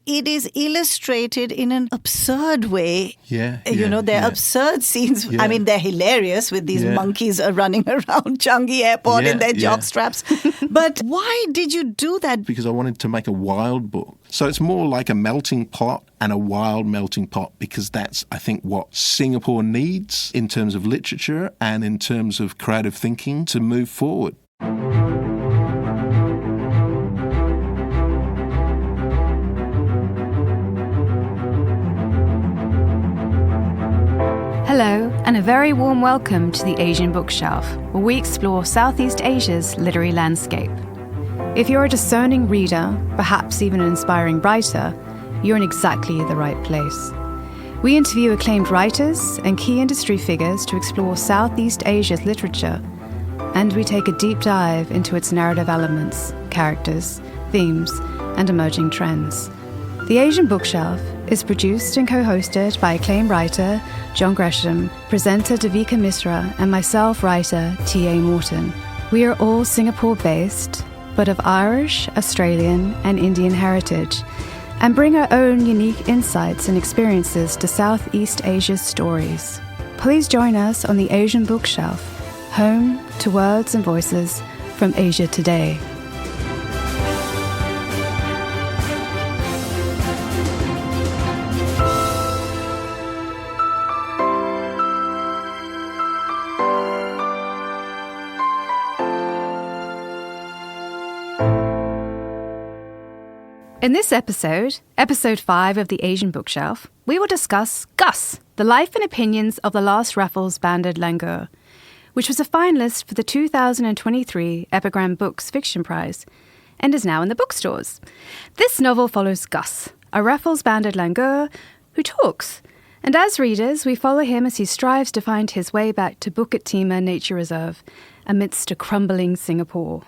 it is illustrated in an absurd way. Yeah. They're absurd scenes. Yeah. I mean, they're hilarious with these monkeys running around Changi Airport in their jock straps. But why did you do that? Because I wanted to make a wild book. So it's more like a melting pot and a wild melting pot, because that's, I think, what Singapore needs in terms of literature and in terms of creative thinking to move forward. Hello, and a very warm welcome to the Asian Bookshelf, where we explore Southeast Asia's literary landscape. If you're a discerning reader, perhaps even an inspiring writer, you're in exactly the right place. We interview acclaimed writers and key industry figures to explore Southeast Asia's literature, and we take a deep dive into its narrative elements, characters, themes, and emerging trends. The Asian Bookshelf is produced and co-hosted by acclaimed writer Jon Gresham, presenter Devika Misra, and myself, writer T.A. Norton. We are all Singapore-based, but of Irish, Australian, and Indian heritage, and bring our own unique insights and experiences to Southeast Asia's stories. Please join us on the Asian Bookshelf, home to words and voices from Asia today. In this episode, episode 5 of the Asian Bookshelf, we will discuss Gus, the life and opinions of the last Raffles banded Langur, which was a finalist for the 2023 Epigram Books Fiction Prize and is now in the bookstores. This novel follows Gus, a Raffles banded Langur who talks, and as readers, we follow him as he strives to find his way back to Bukit Timah Nature Reserve amidst a crumbling Singapore.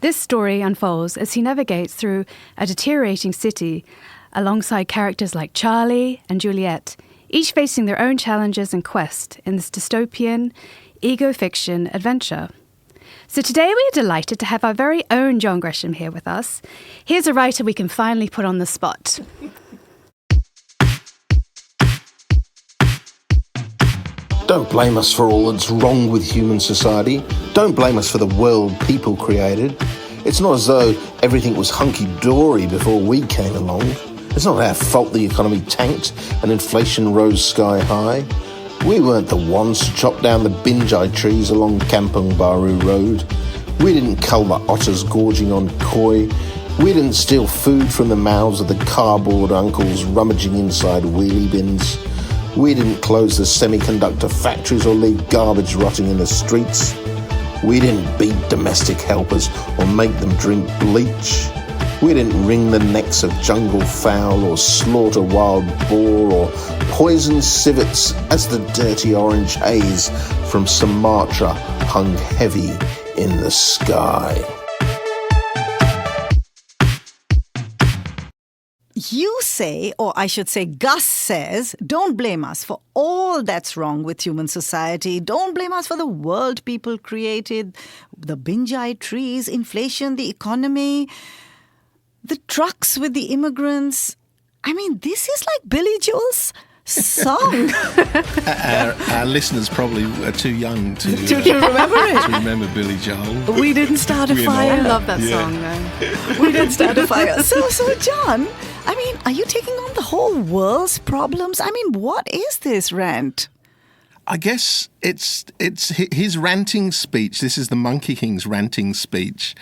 This story unfolds as he navigates through a deteriorating city alongside characters like Charlie and Juliet, each facing their own challenges and quest in this dystopian, ego-fiction adventure. So today we are delighted to have our very own Jon Gresham here with us. Here's a writer we can finally put on the spot. Don't blame us for all that's wrong with human society. Don't blame us for the world people created. It's not as though everything was hunky-dory before we came along. It's not our fault the economy tanked and inflation rose sky high. We weren't the ones to chop down the binjai trees along Kampong Baru Road. We didn't cull the otters gorging on koi. We didn't steal food from the mouths of the cardboard uncles rummaging inside wheelie bins. We didn't close the semiconductor factories or leave garbage rotting in the streets. We didn't beat domestic helpers or make them drink bleach. We didn't wring the necks of jungle fowl or slaughter wild boar or poison civets as the dirty orange haze from Sumatra hung heavy in the sky. You say, or I should say Gus says, don't blame us for all that's wrong with human society. Don't blame us for the world people created, the binjai trees, inflation, the economy, the trucks with the immigrants. I mean, this is like Billy Joel's song. Our listeners probably are too young to remember it. To remember Billy Joel. We didn't start a fire. I love that song, though. We didn't start a fire. So, Jon, I mean, are you taking on the whole world's problems? I mean, what is this rant? I guess it's his ranting speech. This is the Monkey King's ranting speech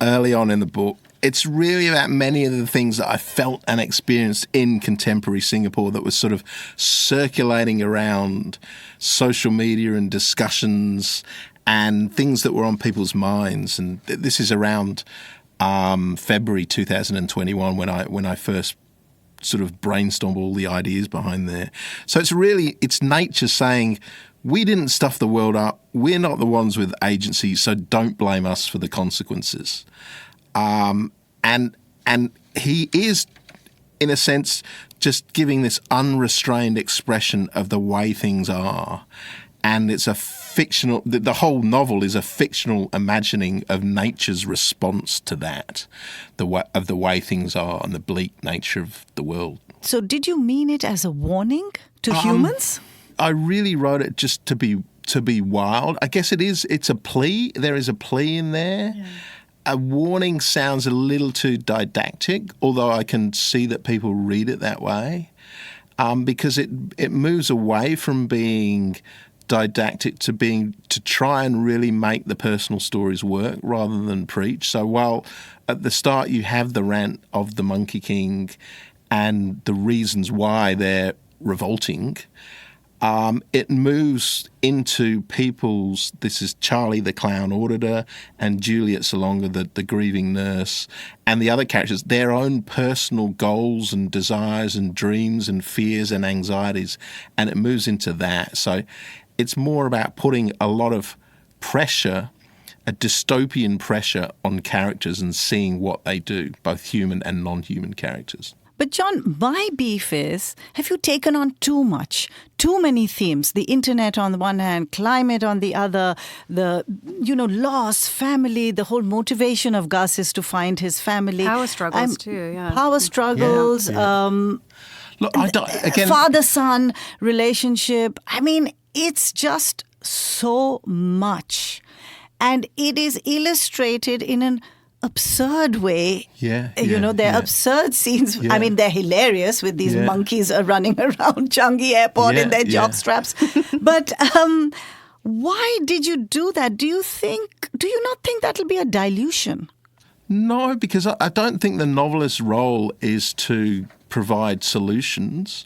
early on in the book. It's really about many of the things that I felt and experienced in contemporary Singapore that was sort of circulating around social media and discussions and things that were on people's minds. And this is around February 2021 when I first sort of brainstormed all the ideas behind there. So it's nature saying, we didn't stuff the world up. We're not the ones with agency, so don't blame us for the consequences. And he is, in a sense, just giving this unrestrained expression of the way things are. And it's a fictional. The whole novel is a fictional imagining of nature's response to that, the way things are and the bleak nature of the world. So did you mean it as a warning to humans? I really wrote it just to be wild. I guess it is. It's a plea. There is a plea in there. Yeah. A warning sounds a little too didactic, although I can see that people read it that way, because it moves away from being didactic to try and really make the personal stories work rather than preach. So while at the start you have the rant of the Monkey King and the reasons why they're revolting, it moves into people's, this is Charlie the clown auditor and Juliet Salonga the grieving nurse, and the other characters, their own personal goals and desires and dreams and fears and anxieties, and it moves into that. So it's more about putting a lot of pressure, a dystopian pressure on characters and seeing what they do, both human and non-human characters. But John, my beef is, have you taken on too much? Too many themes, the internet on the one hand, climate on the other, the, loss, family, the whole motivation of Gus is to find his family. Power struggles too, yeah. Power struggles, Look, father-son relationship. I mean, it's just so much. And it is illustrated in an absurd way. They're absurd scenes. Yeah. I mean, they're hilarious with these monkeys running around Changi Airport in their jock straps. But why did you do that? Do you not think that'll be a dilution? No, because I don't think the novelist's role is to provide solutions.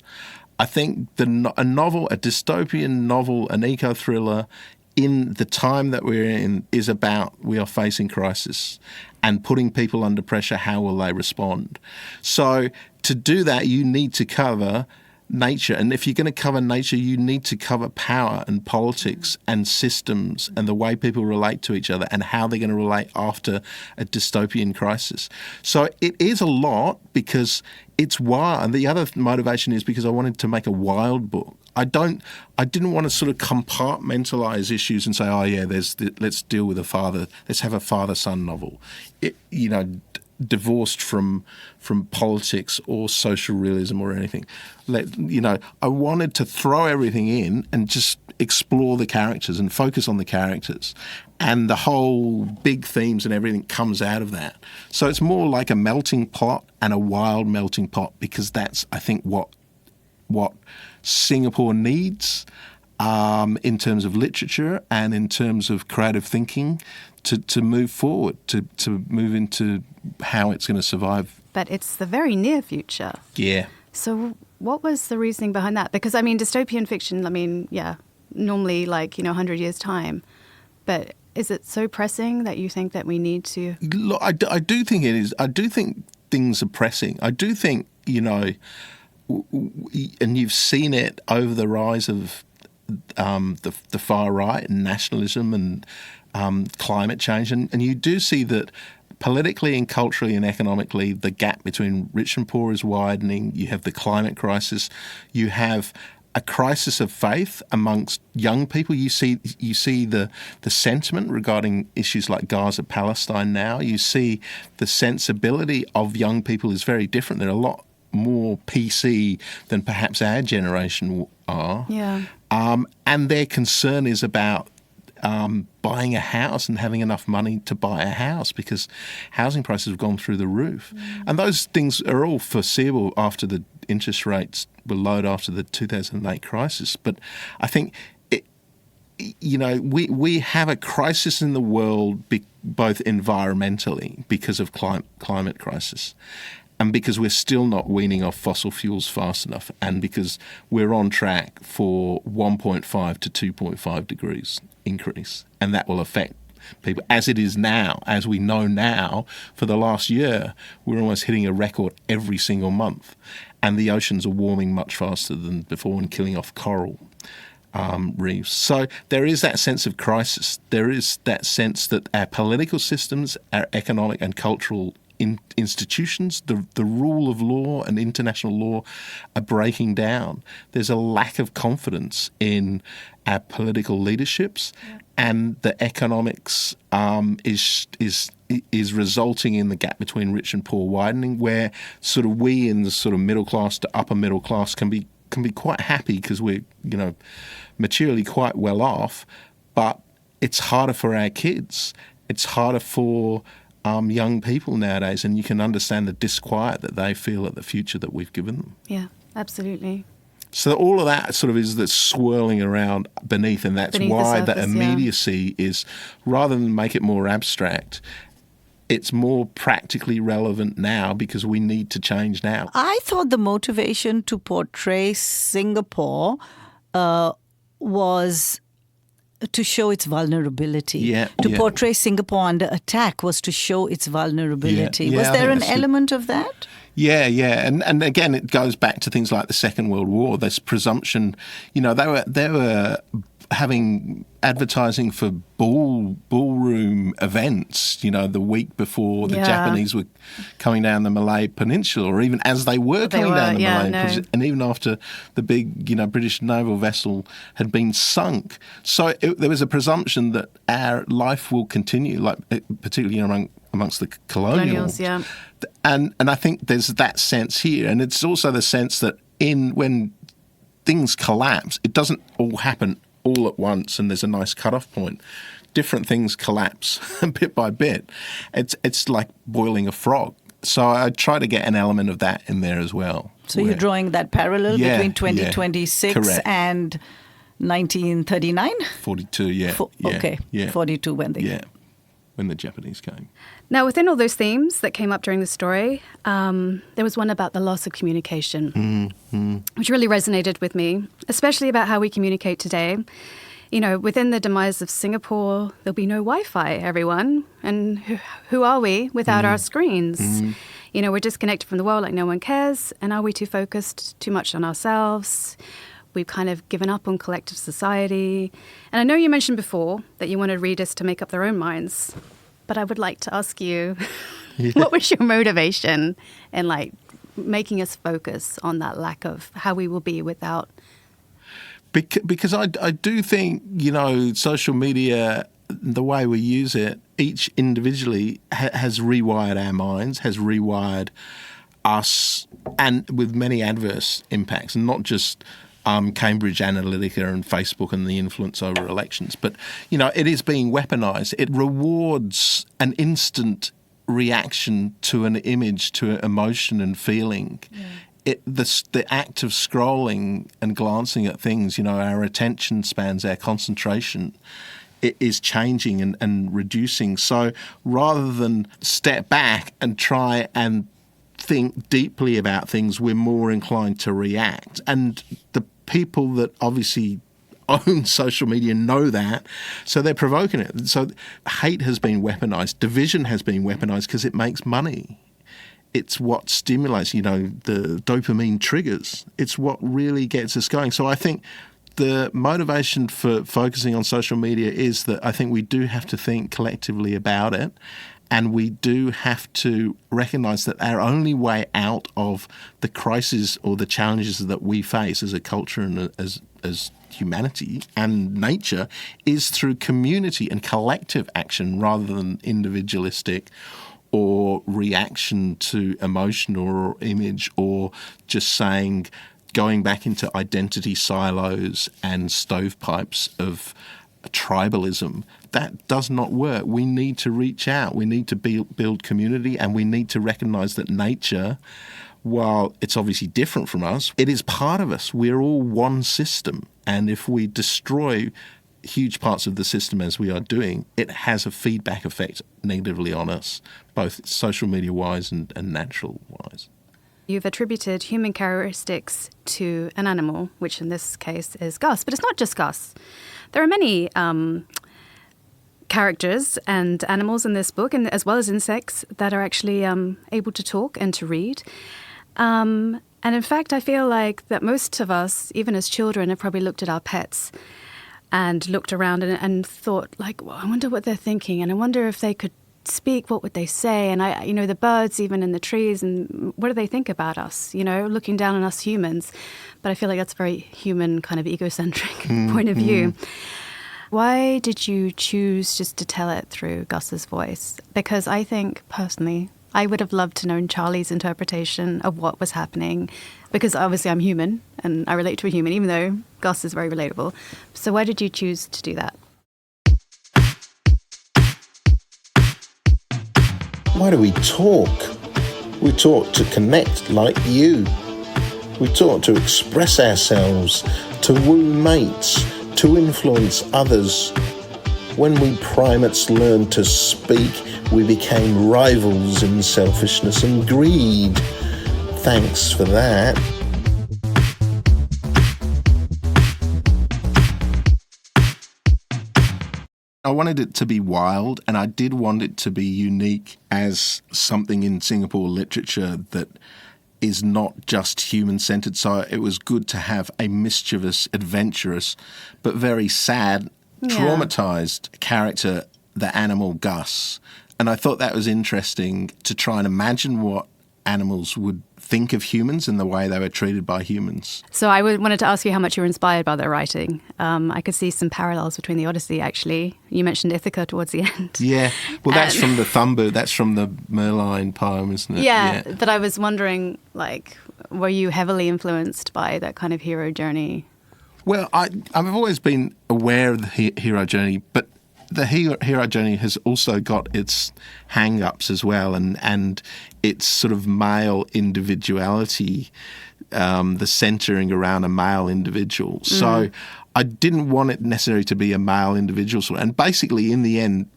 I think a dystopian novel, an eco-thriller, in the time that we're in is about we are facing crisis and putting people under pressure. How will they respond? So to do that, you need to cover nature. And if you're going to cover nature, you need to cover power and politics and systems and the way people relate to each other and how they're going to relate after a dystopian crisis. So it is a lot because it's wild. And the other motivation is because I wanted to make a wild book. I didn't want to sort of compartmentalize issues and say, let's deal with let's have a father-son novel, divorced from politics or social realism or anything. I wanted to throw everything in and just explore the characters and focus on the characters. And the whole big themes and everything comes out of that. So it's more like a melting pot and a wild melting pot, because that's, I think, what Singapore needs in terms of literature and in terms of creative thinking to move forward, to move into how it's going to survive. But it's the very near future. Yeah. So what was the reasoning behind that? Because, dystopian fiction, normally 100 years' time. But is it so pressing that you think that we need to? Look, I do think it is. I do think things are pressing. I do think, and you've seen it over the rise of the far right and nationalism and climate change. And you do see that politically and culturally and economically, the gap between rich and poor is widening. You have the climate crisis. You have a crisis of faith amongst young people. You see the sentiment regarding issues like Gaza, Palestine now. You see the sensibility of young people is very different. They're a lot more PC than perhaps our generation are. Yeah. And their concern is about buying a house and having enough money to buy a house, because housing prices have gone through the roof. And those things are all foreseeable after the interest rates were low after the 2008 crisis. But I think, we have a crisis in the world both environmentally because of climate crisis, and because we're still not weaning off fossil fuels fast enough, and because we're on track for 1.5 to 2.5 degrees increase, and that will affect people as it is now. As we know now, for the last year, we're almost hitting a record every single month, and the oceans are warming much faster than before and killing off coral reefs. So there is that sense of crisis. There is that sense that our political systems, our economic and cultural institutions, the rule of law and international law are breaking down. There's a lack of confidence in our political leaderships, and the economics is resulting in the gap between rich and poor widening, where sort of we in the sort of middle class to upper middle class can be quite happy because we're, maturely quite well off, but it's harder for our kids. It's harder for young people nowadays, and you can understand the disquiet that they feel at the future that we've given them. Yeah, absolutely. So all of that sort of is the swirling around beneath, and that's why the immediacy is, rather than make it more abstract, it's more practically relevant now because we need to change now. I thought the motivation to portray Singapore was to show its vulnerability. Portray Singapore under attack was to show its vulnerability. Was there an element of that? Yeah. And again, it goes back to things like the Second World War, this presumption, they were having advertising for ballroom events, the week before the Japanese were coming down the Malay Peninsula, or even as they were coming down the Malay Peninsula, and even after the big, British naval vessel had been sunk. So there was a presumption that our life will continue, like particularly amongst the colonials. Yeah. And I think there's that sense here, and it's also the sense that when things collapse, it doesn't all happen all at once and there's a nice cut-off point. Different things collapse bit by bit. It's like boiling a frog. So I try to get an element of that in there as well. So you're drawing that parallel between 2026 and 1939? 42, Okay, 42 when they... when the Japanese came. Now, within all those themes that came up during the story, there was one about the loss of communication, which really resonated with me, especially about how we communicate today. Within the demise of Singapore, there'll be no Wi-Fi, everyone. And who are we without our screens? We're disconnected from the world like no one cares. And are we too focused too much on ourselves? We've kind of given up on collective society. And I know you mentioned before that you wanted readers to make up their own minds. But I would like to ask you, what was your motivation in making us focus on that lack of how we will be without? Because I do think, social media, the way we use it, each individually has rewired our minds, has rewired us, and with many adverse impacts, and not just Cambridge Analytica and Facebook and the influence over elections. But, it is being weaponized. It rewards an instant reaction to an image, to emotion and feeling. The act of scrolling and glancing at things, our attention spans, our concentration, it is changing and reducing. So rather than step back and try and think deeply about things, we're more inclined to react. And the people that obviously own social media know that, so they're provoking it. So hate has been weaponized, division has been weaponized because it makes money. It's what stimulates, the dopamine triggers. It's what really gets us going. So I think the motivation for focusing on social media is that I think we do have to think collectively about it. And we do have to recognise that our only way out of the crisis or the challenges that we face as a culture and as humanity and nature is through community and collective action rather than individualistic or reaction to emotion or image, or just going back into identity silos and stovepipes of tribalism. That does not work. We need to reach out. We need to build community, and we need to recognise that nature, while it's obviously different from us, it is part of us. We're all one system. And if we destroy huge parts of the system as we are doing, it has a feedback effect negatively on us, both social media-wise and natural-wise. You've attributed human characteristics to an animal, which in this case is Gus. But it's not just Gus. There are many characters and animals in this book, and as well as insects, that are actually able to talk and to read. And in fact, I feel like that most of us, even as children, have probably looked at our pets and looked around and thought, well, I wonder what they're thinking, and I wonder if they could speak, what would they say? And the birds even in the trees, and what do they think about us, looking down on us humans. But I feel like that's a very human kind of egocentric point of view. Why did you choose just to tell it through Gus's voice? Because I think, personally, I would have loved to know Charlie's interpretation of what was happening, because obviously I'm human and I relate to a human, even though Gus is very relatable. So why did you choose to do that? Why do we talk? We talk to connect like you. We talk to express ourselves, to woo mates, to influence others. When we primates learned to speak, we became rivals in selfishness and greed. Thanks for that. I wanted it to be wild, and I did want it to be unique as something in Singapore literature that is not just human-centred. So it was good to have a mischievous, adventurous, but very sad, traumatised character, the animal Gus. And I thought that was interesting to try and imagine what animals would think of humans and the way they were treated by humans. So I wanted to ask you how much you were inspired by their writing. I could see some parallels between the Odyssey, actually. You mentioned Ithaca towards the end. Yeah. Well, that's from the Thumboo. That's from the Merlion poem, isn't it? Yeah. But I was wondering, were you heavily influenced by that kind of hero journey? Well, I've always been aware of the hero journey, but the hero journey has also got its hang-ups as well, and its sort of male individuality, the centering around a male individual. So I didn't want it necessarily to be a male individual. And basically, in the end,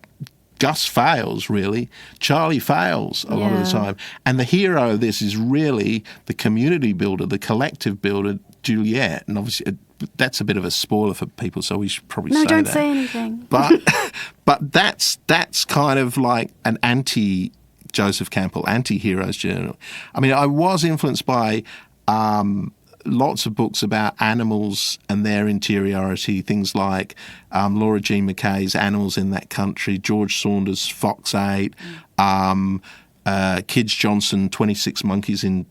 Gus fails, really. Charlie fails a lot of the time. And the hero of this is really the community builder, the collective builder, Juliet. And obviously that's a bit of a spoiler for people, so we should probably say that. No, don't say anything. But that's kind of like an anti-Joseph Campbell, anti-heroes journal. I mean, I was influenced by lots of books about animals and their interiority, things like Laura Jean McKay's Animals in That Country, George Saunders' Fox 8, Kidge Johnson, 26 Monkeys in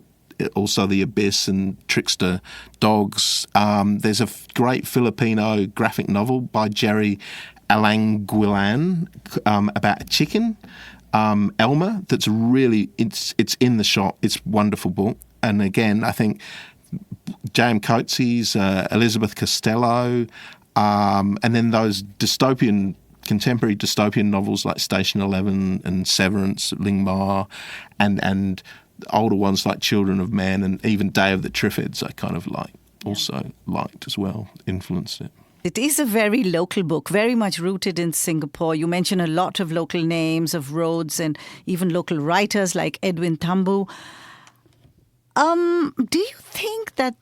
also The Abyss, and Trickster Dogs. There's a great Filipino graphic novel by Jerry Alanguilan about a chicken, Elmer, that's really, it's in the shop. It's a wonderful book. And again, I think J.M. Coetzee's Elizabeth Costello, and then those contemporary dystopian novels like Station 11 and Severance, Ling Ma, and older ones like Children of Men and even Day of the Triffids I kind of also liked as well, influenced it. It is a very local book, very much rooted in Singapore. You mention a lot of local names of roads and even local writers like Edwin Thumboo. Do you think that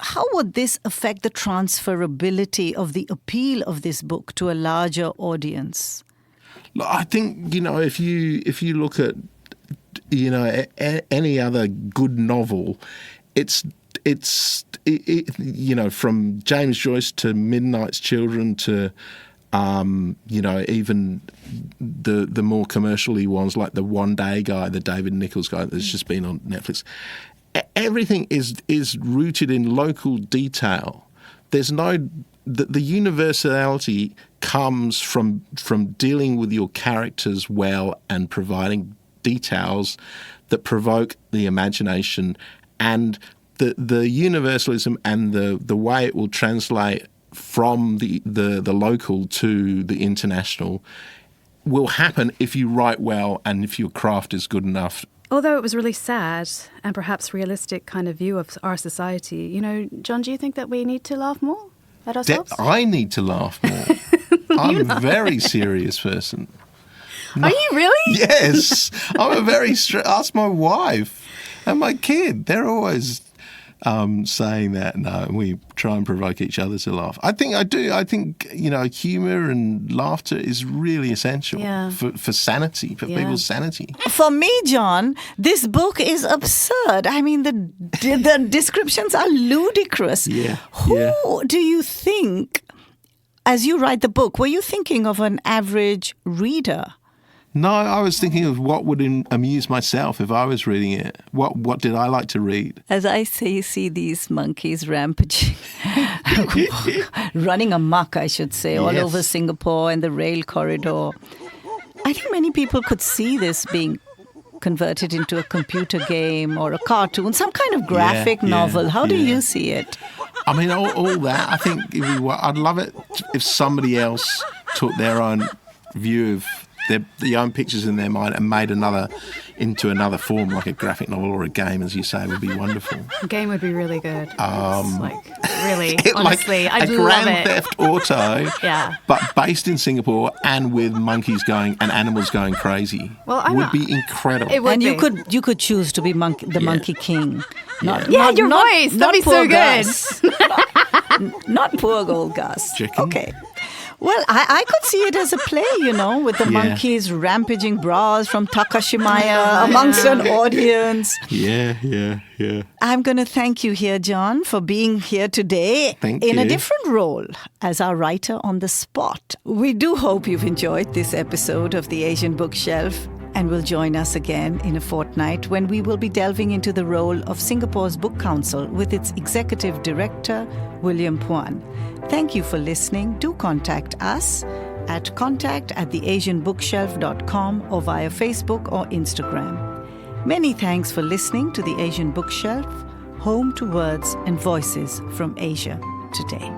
how would this affect the transferability of the appeal of this book to a larger audience? I think, if you look at, any other good novel, it's from James Joyce to Midnight's Children to, even the more commercially ones like The One Day Guy, the David Nichols guy that's just been on Netflix. Everything is rooted in local detail. There's the universality comes from dealing with your characters well and providing details that provoke the imagination, and the universalism and the way it will translate from the local to the international will happen if you write well and if your craft is good enough. Although it was really sad and perhaps realistic kind of view of our society, John, do you think that we need to laugh more at ourselves? I need to laugh more. I'm a very serious person. Are you really? Yes. I'm a very ask my wife and my kid. They're always saying that. No, we try and provoke each other to laugh. I do. I think, humour and laughter is really essential for sanity, for people's sanity. For me, John, this book is absurd. I mean, the descriptions are ludicrous. Yeah. Who do you think, as you write the book, were you thinking of an average reader? No, I was thinking of what would amuse myself if I was reading it. What did I like to read? As I see these monkeys rampaging, running amok, I should say, all Yes. over Singapore and the rail corridor. I think many people could see this being converted into a computer game or a cartoon, some kind of graphic novel. How do you see it? I mean, all that. I think I'd love it if somebody else took their own view of their own pictures in their mind and made into another form, like a graphic novel or a game, as you say, would be wonderful. A game would be really good. Really, honestly, like I'd a love Grand it. Theft Auto, Yeah. but based in Singapore and with monkeys going and animals going crazy. Well, would be incredible. It would And be. you could choose to be the Monkey King. your voice. That'd be so poor good. Gus. not poor old Gus. Chicken. Okay. Well, I could see it as a play, with the monkeys rampaging bras from Takashimaya amongst an audience. Yeah. I'm going to thank you here, Jon, for being here today Thank in a you. different role as our writer on the spot. We do hope you've enjoyed this episode of The Asian Bookshelf and will join us again in a fortnight when we will be delving into the role of Singapore's Book Council with its Executive Director, William Puan. Thank you for listening. Do contact us at contact@theasianbookshelf.com or via Facebook or Instagram. Many thanks for listening to The Asian Bookshelf, home to words and voices from Asia today.